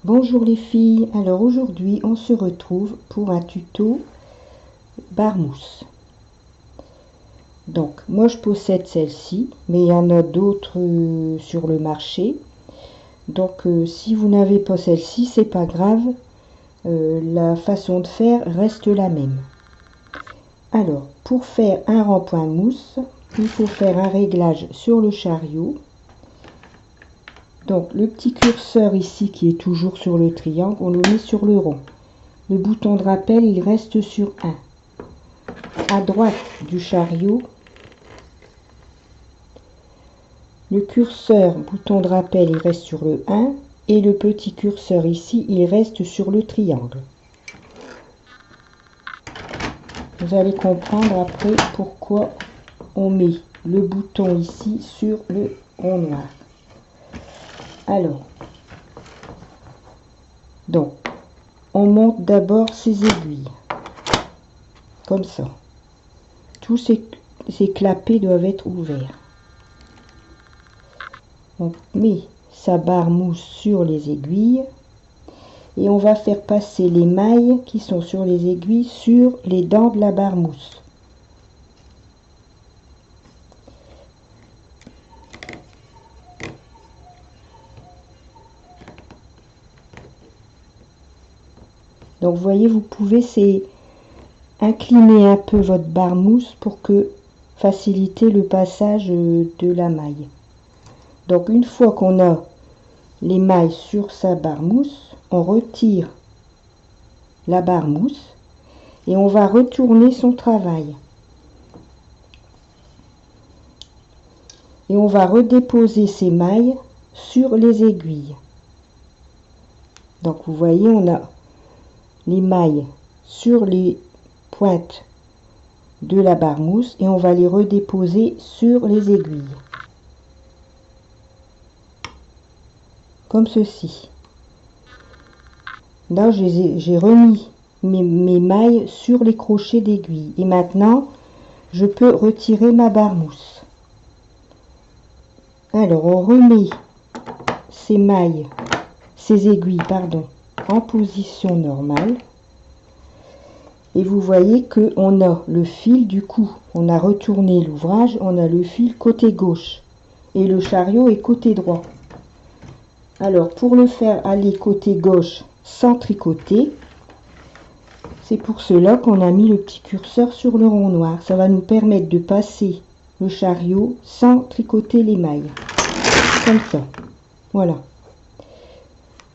Bonjour les filles, alors aujourd'hui on se retrouve pour un tuto barre mousse. Donc moi je possède celle-ci, mais il y en a d'autres sur le marché. Donc si vous n'avez pas celle-ci, c'est pas grave, la façon de faire reste la même. Alors pour faire un rond-point mousse, il faut faire un réglage sur le chariot. Donc le petit curseur ici qui est toujours sur le triangle, on le met sur le rond. Le bouton de rappel, il reste sur 1. À droite du chariot, le curseur bouton de rappel, il reste sur le 1. Et le petit curseur ici, il reste sur le triangle. Vous allez comprendre après pourquoi on met le bouton ici sur le rond noir. Alors, donc, on monte d'abord ces aiguilles, comme ça. Tous ces clapets doivent être ouverts. On met sa barre mousse sur les aiguilles et on va faire passer les mailles qui sont sur les aiguilles sur les dents de la barre mousse. Donc vous voyez, vous pouvez incliner un peu votre barre mousse pour que faciliter le passage de la maille. Donc une fois qu'on a les mailles sur sa barre mousse, on retire la barre mousse et on va retourner son travail. Et on va redéposer ces mailles sur les aiguilles. Donc vous voyez, on a les mailles sur les pointes de la barre mousse et on va les redéposer sur les aiguilles. Comme ceci. Là, j'ai remis mes mailles sur les crochets d'aiguille. Et maintenant, je peux retirer ma barre mousse. Alors, on remet ces aiguilles, en position normale. Et vous voyez que on a le fil du coup. On a retourné l'ouvrage, on a le fil côté gauche. Et le chariot est côté droit. Alors, pour le faire aller côté gauche sans tricoter, c'est pour cela qu'on a mis le petit curseur sur le rond noir. Ça va nous permettre de passer le chariot sans tricoter les mailles. Comme ça. Voilà.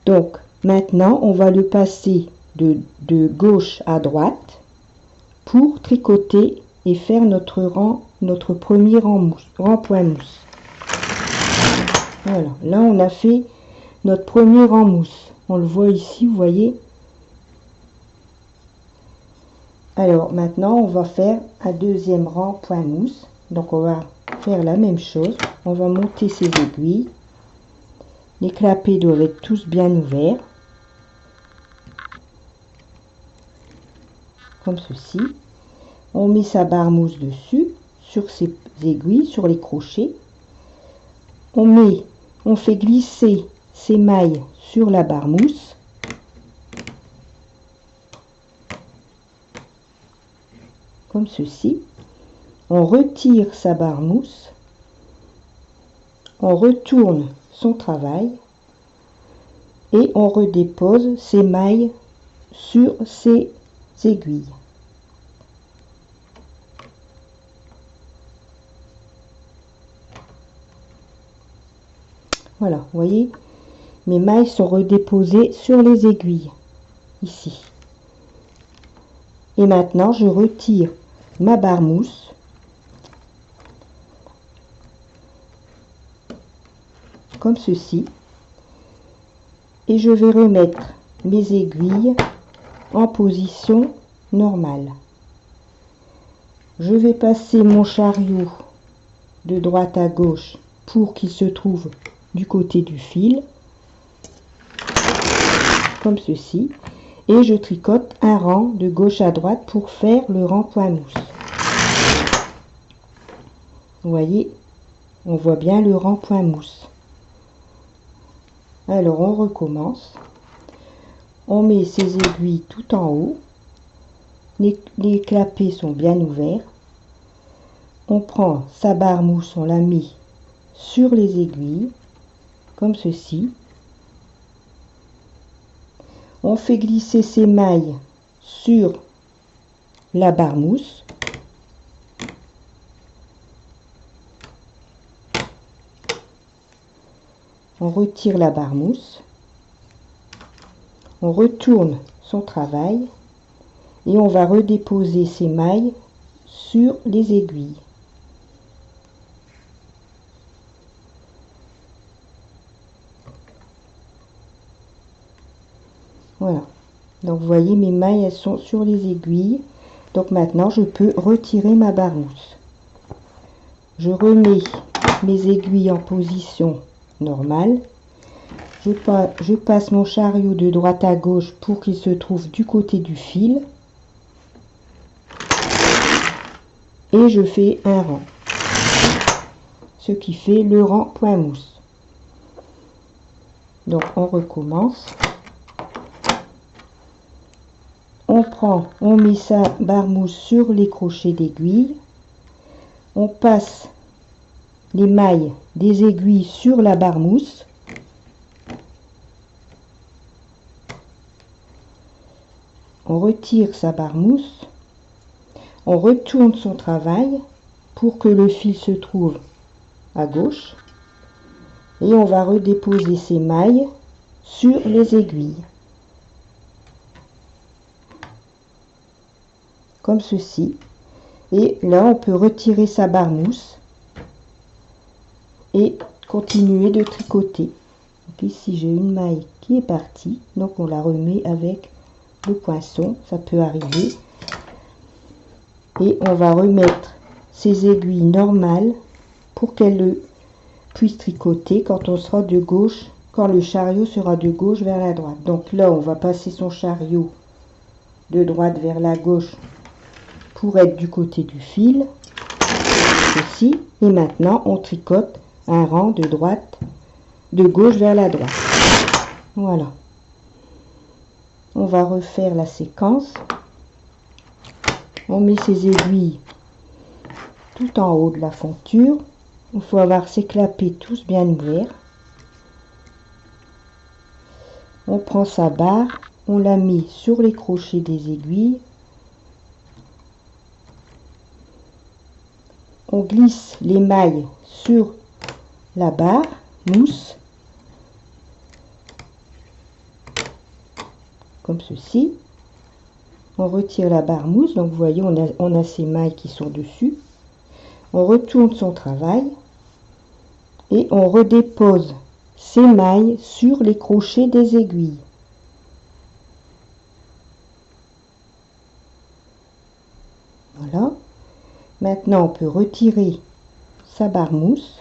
Donc, maintenant, on va le passer de gauche à droite pour tricoter et faire notre premier rond-point mousse. Voilà. Là, on a fait notre premier rang mousse. On le voit ici, vous voyez. Alors maintenant, on va faire un deuxième rang point mousse. Donc on va faire la même chose. On va monter ces aiguilles. Les clapets doivent être tous bien ouverts. Comme ceci. On met sa barre mousse dessus, sur ces aiguilles, sur les crochets. On fait glisser ces mailles sur la barre mousse. Comme ceci. On retire sa barre mousse. On retourne son travail. Et on redépose ses mailles sur ces aiguilles. Voilà, vous voyez, mes mailles sont redéposées sur les aiguilles, ici. Et maintenant, je retire ma barre mousse. Comme ceci. Et je vais remettre mes aiguilles en position normale. Je vais passer mon chariot de droite à gauche pour qu'il se trouve du côté du fil, comme ceci, et je tricote un rang de gauche à droite pour faire le rang point mousse. Vous voyez, on voit bien le rang point mousse. Alors on recommence. On met ses aiguilles tout en haut. Les clapets sont bien ouverts. On prend sa barre mousse, on la met sur les aiguilles, comme ceci. On fait glisser ses mailles sur la barre mousse. On retire la barre mousse. On retourne son travail et on va redéposer ses mailles sur les aiguilles. Voilà. Donc vous voyez, mes mailles, elles sont sur les aiguilles. Donc maintenant, je peux retirer ma barre mousse. Je remets mes aiguilles en position normale. Je passe mon chariot de droite à gauche pour qu'il se trouve du côté du fil. Et je fais un rang. Ce qui fait le rang point mousse. Donc on recommence. On met sa barre mousse sur les crochets d'aiguille. On passe les mailles des aiguilles sur la barre mousse. On retire sa barre mousse. On retourne son travail pour que le fil se trouve à gauche. Et on va redéposer ses mailles sur les aiguilles. Comme ceci. Et là, on peut retirer sa barre mousse et continuer de tricoter. Donc ici, j'ai une maille qui est partie. Donc, on la remet avec le poinçon. Ça peut arriver. Et on va remettre ces aiguilles normales pour qu'elles puissent tricoter quand on sera de gauche, quand le chariot sera de gauche vers la droite. Donc là, on va passer son chariot de droite vers la gauche pour être du côté du fil, ceci, et maintenant on tricote un rang de droite, de gauche vers la droite. Voilà. On va refaire la séquence. On met ses aiguilles tout en haut de la fonture. Il faut avoir ses clapets tous bien ouverts. On prend sa barre, on la met sur les crochets des aiguilles. On glisse les mailles sur la barre mousse, comme ceci. On retire la barre mousse, donc vous voyez, on a ces mailles qui sont dessus. On retourne son travail et on redépose ces mailles sur les crochets des aiguilles. Voilà. Maintenant, on peut retirer sa barre mousse.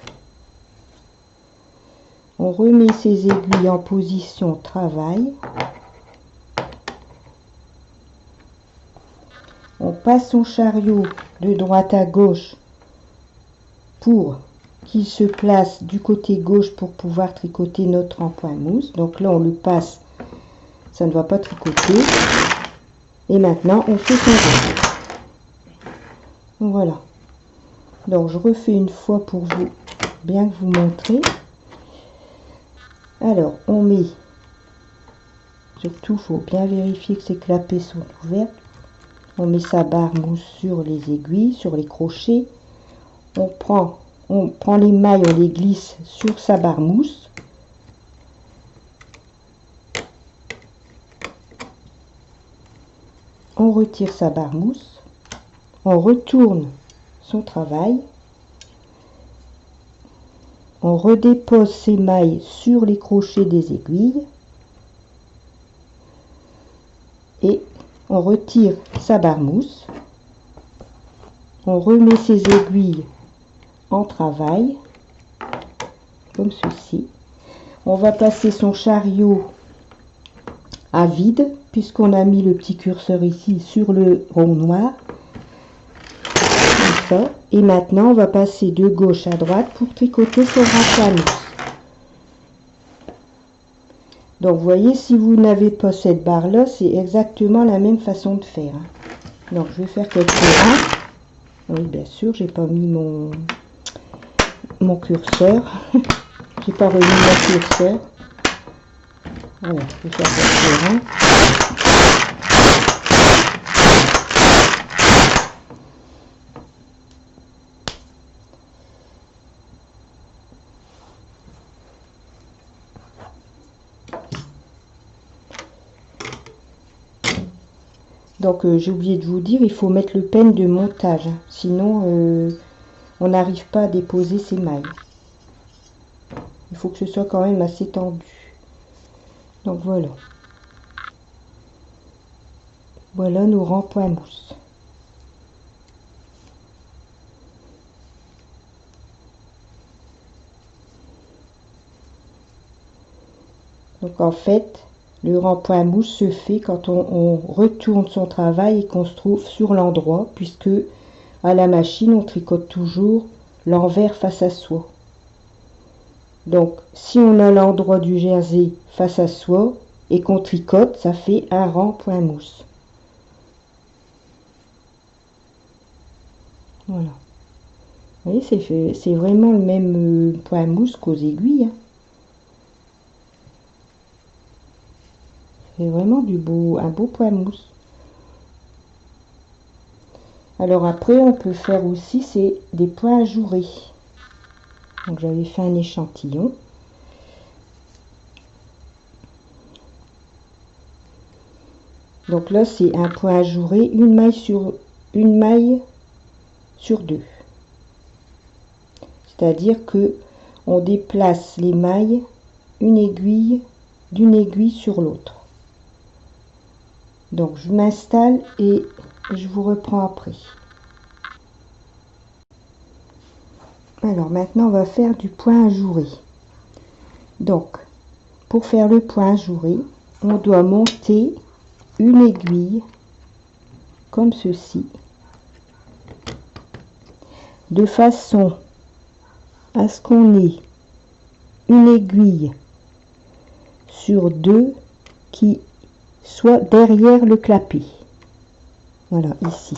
On remet ses aiguilles en position travail. On passe son chariot de droite à gauche pour qu'il se place du côté gauche pour pouvoir tricoter notre point mousse. Donc là, on le passe, ça ne va pas tricoter. Et maintenant, on fait son rang. Voilà. Donc je refais une fois pour vous, bien que vous montrer. Alors, on met, surtout, il faut bien vérifier que ces clapets sont ouverts. On met sa barre mousse sur les aiguilles, sur les crochets. On prend les mailles, on les glisse sur sa barre mousse. On retire sa barre mousse. On retourne son travail. On redépose ses mailles sur les crochets des aiguilles. Et on retire sa barre mousse. On remet ses aiguilles en travail, comme ceci. On va passer son chariot à vide, puisqu'on a mis le petit curseur ici sur le rond noir. Comme ça. Et maintenant, on va passer de gauche à droite pour tricoter son rang point mousse. Donc vous voyez, si vous n'avez pas cette barre là, c'est exactement la même façon de faire. Donc je vais faire quelques rangs. Oui, bien sûr, j'ai pas mis mon curseur. J'ai pas remis mon curseur. Voilà, je vais faire quelques rangs. Donc j'ai oublié de vous dire, il faut mettre le pen de montage, sinon on n'arrive pas à déposer ses mailles. Il faut que ce soit quand même assez tendu. Donc voilà. Voilà nos rangs point mousse. Donc en fait, le rang point mousse se fait quand on retourne son travail et qu'on se trouve sur l'endroit, puisque à la machine on tricote toujours l'envers face à soi. Donc si on a l'endroit du jersey face à soi et qu'on tricote, ça fait un rang point mousse. Voilà. Vous voyez, c'est vraiment le même point mousse qu'aux aiguilles. Hein. C'est vraiment un beau point mousse. Alors après, on peut faire aussi, c'est des points ajourés. Donc j'avais fait un échantillon. Donc là, c'est un point ajouré, une maille sur deux. C'est-à-dire que on déplace les mailles d'une aiguille sur l'autre. Donc je m'installe et je vous reprends après. Alors maintenant on va faire du point ajouré. Donc pour faire le point ajouré, on doit monter une aiguille comme ceci, de façon à ce qu'on ait une aiguille sur deux qui soit derrière le clapet. Voilà, ici.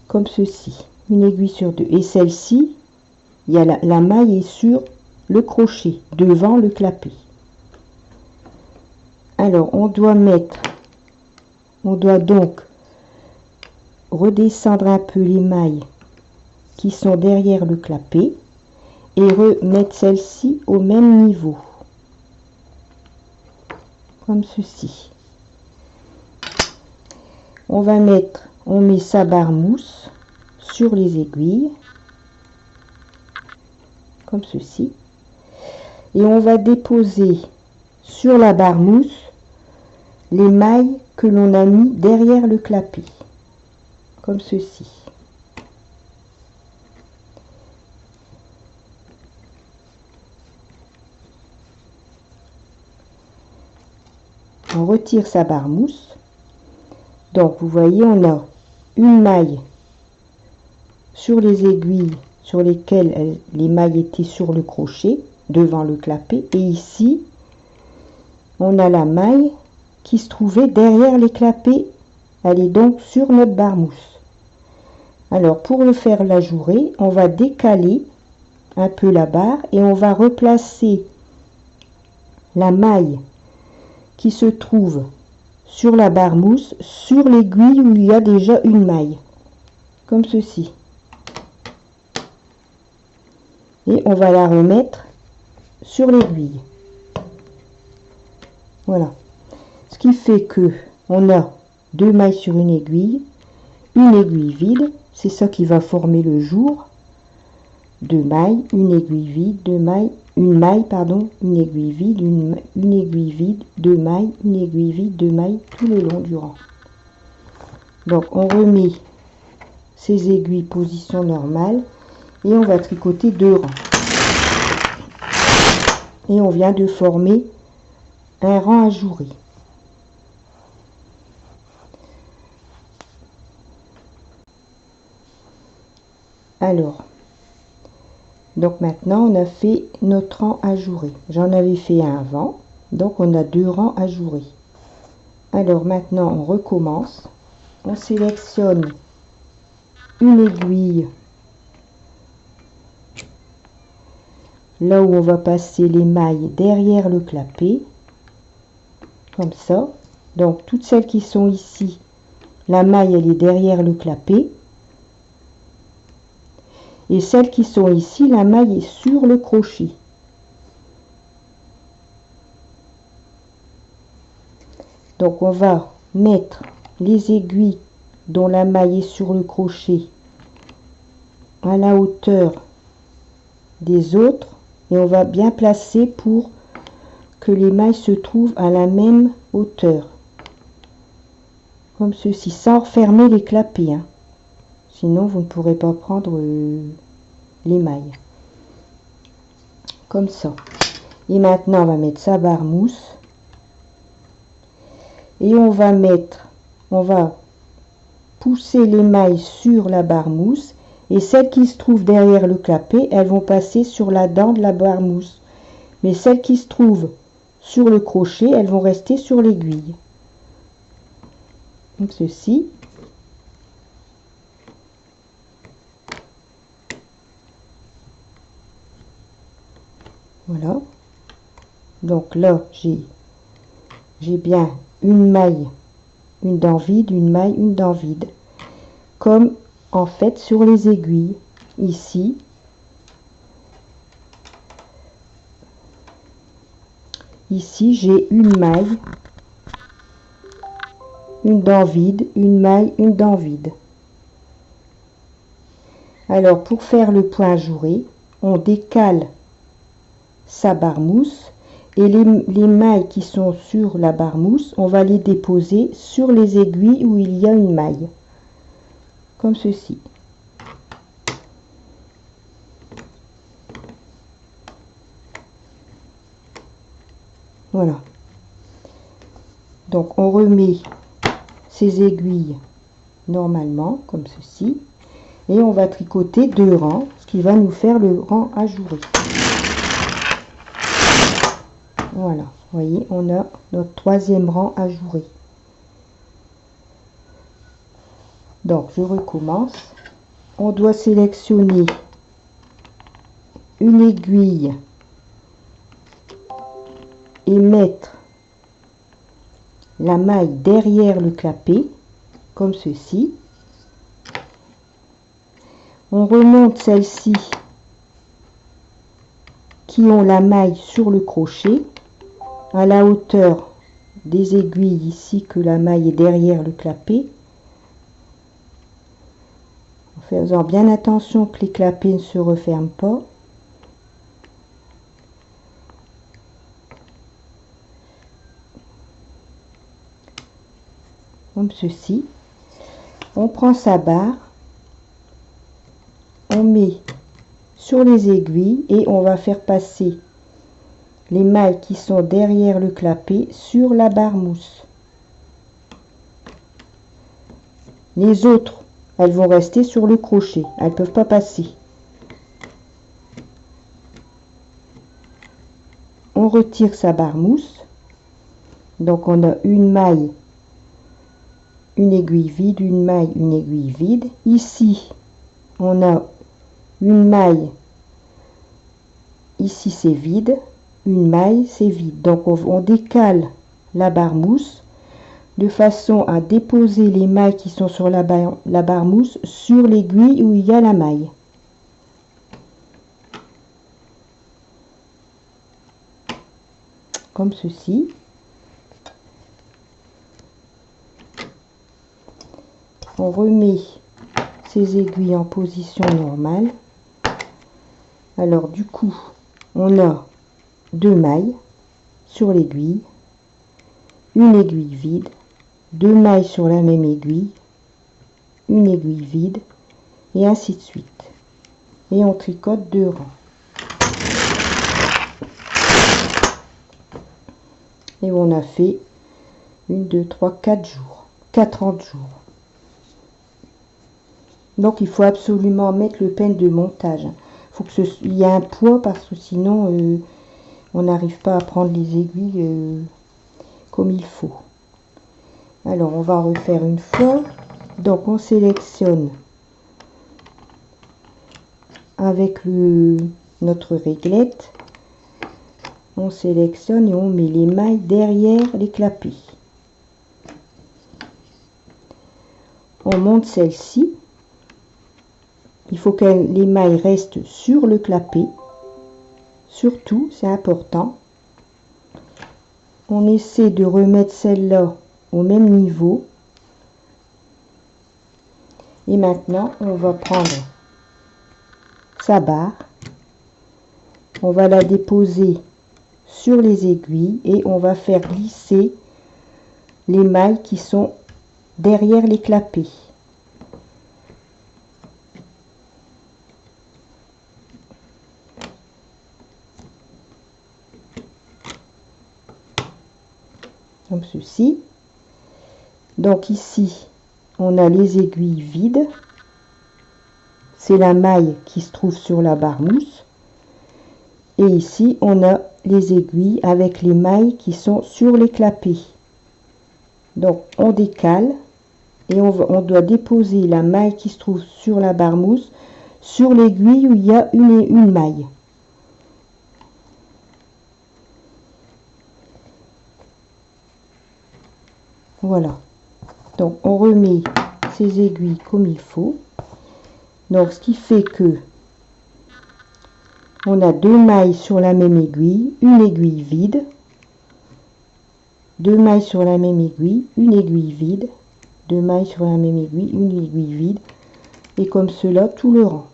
Comme ceci, une aiguille sur deux. Et celle-ci, il y a la maille est sur le crochet, devant le clapet. Alors, on doit donc redescendre un peu les mailles qui sont derrière le clapet et remettre celle-ci au même niveau. Comme ceci. On met sa barre mousse sur les aiguilles, comme ceci. Et on va déposer sur la barre mousse les mailles que l'on a mis derrière le clapet, comme ceci. On retire sa barre mousse. Donc vous voyez, on a une maille sur les aiguilles sur lesquelles les mailles étaient sur le crochet devant le clapet, et ici on a la maille qui se trouvait derrière les clapets, elle est donc sur notre barre mousse. Alors pour le faire l'ajourer, on va décaler un peu la barre et on va replacer la maille qui se trouve sur la barre mousse sur l'aiguille où il y a déjà une maille, comme ceci. Et on va la remettre sur l'aiguille. Voilà. Ce qui fait que on a deux mailles sur une aiguille vide, c'est ça qui va former le jour. Deux mailles, une aiguille vide, une aiguille vide, une aiguille vide, deux mailles, une aiguille vide, deux mailles, tout le long du rang. Donc on remet ces aiguilles position normale et on va tricoter deux rangs. Et on vient de former un rang ajouré. Alors, Donc maintenant on a fait notre rang ajouré. J'en avais fait un avant, donc on a 2 rangs ajourés. Alors maintenant on recommence. On sélectionne une aiguille là où on va passer les mailles derrière le clapet, comme ça. Donc toutes celles qui sont ici, la maille elle est derrière le clapet, et celles qui sont ici, la maille est sur le crochet. Donc on va mettre les aiguilles dont la maille est sur le crochet à la hauteur des autres, et on va bien placer pour que les mailles se trouvent à la même hauteur, comme ceci, sans refermer les clapets, hein. Sinon vous ne pourrez pas prendre les mailles, comme ça. Et maintenant on va mettre sa barre mousse, et on va pousser les mailles sur la barre mousse, et celles qui se trouvent derrière le clapet, elles vont passer sur la dent de la barre mousse, mais celles qui se trouvent sur le crochet, elles vont rester sur l'aiguille, comme ceci. Voilà. Donc là j'ai bien une maille, une dent vide, une maille, une dent vide, comme en fait sur les aiguilles ici. Ici j'ai une maille, une dent vide, une maille, une dent vide. Alors pour faire le point ajouré, on décale sa barre mousse, et les mailles qui sont sur la barre mousse, on va les déposer sur les aiguilles où il y a une maille, comme ceci. Voilà. Donc on remet ces aiguilles normalement, comme ceci, et on va tricoter 2 rangs, ce qui va nous faire le rang ajouré. Voilà, vous voyez, on a notre 3e rang ajouré. Donc je recommence. On doit sélectionner une aiguille et mettre la maille derrière le clapet, comme ceci. On remonte celles-ci qui ont la maille sur le crochet à la hauteur des aiguilles ici, que la maille est derrière le clapet, en faisant bien attention que les clapets ne se referment pas. Comme ceci. On prend sa barre, on met sur les aiguilles et on va faire passer les mailles qui sont derrière le clapet sur la barre mousse. Les autres, elles vont rester sur le crochet, elles ne peuvent pas passer. On retire sa barre mousse, donc on a une maille, une aiguille vide, une maille, une aiguille vide. Ici on a une maille, ici c'est vide, une maille c'est vide. Donc on décale la barre mousse de façon à déposer les mailles qui sont sur la barre mousse sur l'aiguille où il y a la maille. Comme ceci. On remet ces aiguilles en position normale. Alors du coup, on a 2 mailles sur l'aiguille, une aiguille vide, 2 mailles sur la même aiguille, une aiguille vide, et ainsi de suite. Et on tricote 2 rangs. Et on a fait 1, 2, 3, 4 jours, 40 jours. Donc il faut absolument mettre le pen de montage. faut que il y ait un poids parce que sinon on n'arrive pas à prendre les aiguilles comme il faut. Alors on va refaire une fois. Donc on sélectionne avec notre réglette, on sélectionne et on met les mailles derrière les clapets. On monte celle-ci. Il faut que les mailles restent sur le clapet. Surtout, c'est important. On essaie de remettre celle-là au même niveau. Et maintenant, on va prendre sa barre. On va la déposer sur les aiguilles et on va faire glisser les mailles qui sont derrière les clapets. Comme ceci. Donc ici, on a les aiguilles vides. C'est la maille qui se trouve sur la barre mousse. Et ici, on a les aiguilles avec les mailles qui sont sur les clapets. Donc, on décale et on doit déposer la maille qui se trouve sur la barre mousse sur l'aiguille où il y a une maille. Voilà. Donc, on remet ces aiguilles comme il faut. Donc, ce qui fait que on a deux mailles sur la même aiguille, une aiguille vide, deux mailles sur la même aiguille, une aiguille vide, deux mailles sur la même aiguille, une aiguille vide, et comme cela tout le rang.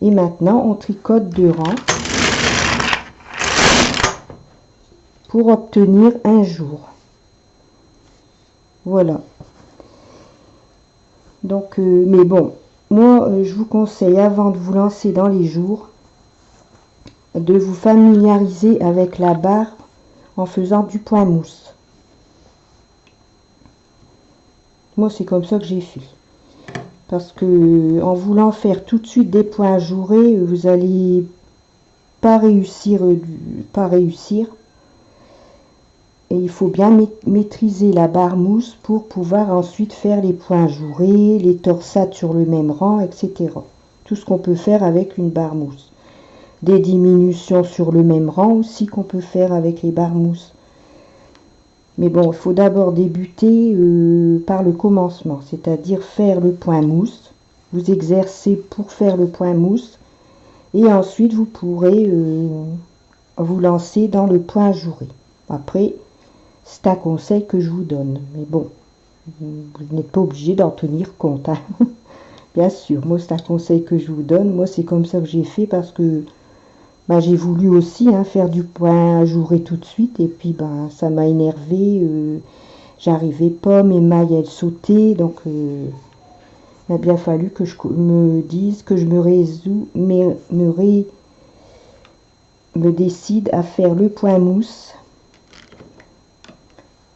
Et maintenant, on tricote 2 rangs pour obtenir un jour. Voilà. Donc, mais bon, moi, je vous conseille, avant de vous lancer dans les jours, de vous familiariser avec la barre en faisant du point mousse. Moi, c'est comme ça que j'ai fait. Parce que en voulant faire tout de suite des points ajourés, vous allez pas réussir. Et il faut bien maîtriser la barre mousse pour pouvoir ensuite faire les points ajourés, les torsades sur le même rang, etc. Tout ce qu'on peut faire avec une barre mousse. Des diminutions sur le même rang aussi qu'on peut faire avec les barres mousse. Mais bon, il faut d'abord débuter par le commencement, c'est-à-dire faire le point mousse. Vous exercez pour faire le point mousse et ensuite vous pourrez vous lancer dans le point ajouré. Après, c'est un conseil que je vous donne, mais bon, vous n'êtes pas obligé d'en tenir compte, hein. Bien sûr, moi c'est un conseil que je vous donne. Moi c'est comme ça que j'ai fait parce que j'ai voulu aussi faire du point ajouré tout de suite et puis ça m'a énervé. J'arrivais pas, mes mailles elles sautaient, donc il a bien fallu que je me dise que je me décide à faire le point mousse.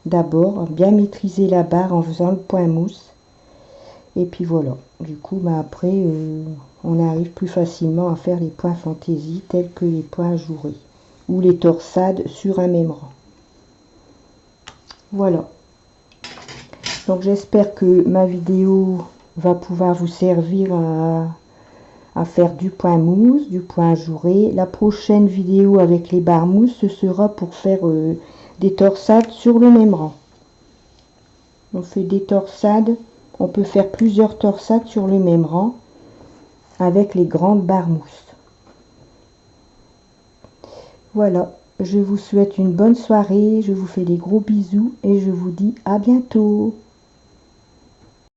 D'abord, bien maîtriser la barre en faisant le point mousse. Et puis voilà. Du coup, après, on arrive plus facilement à faire les points fantaisie tels que les points ajourés ou les torsades sur un même rang. Voilà. Donc j'espère que ma vidéo va pouvoir vous servir à faire du point mousse, du point ajouré. La prochaine vidéo avec les barres mousse, ce sera pour faire des torsades sur le même rang. On fait des torsades, on peut faire plusieurs torsades sur le même rang avec les grandes barres mousse. Voilà, je vous souhaite une bonne soirée, je vous fais des gros bisous et je vous dis à bientôt.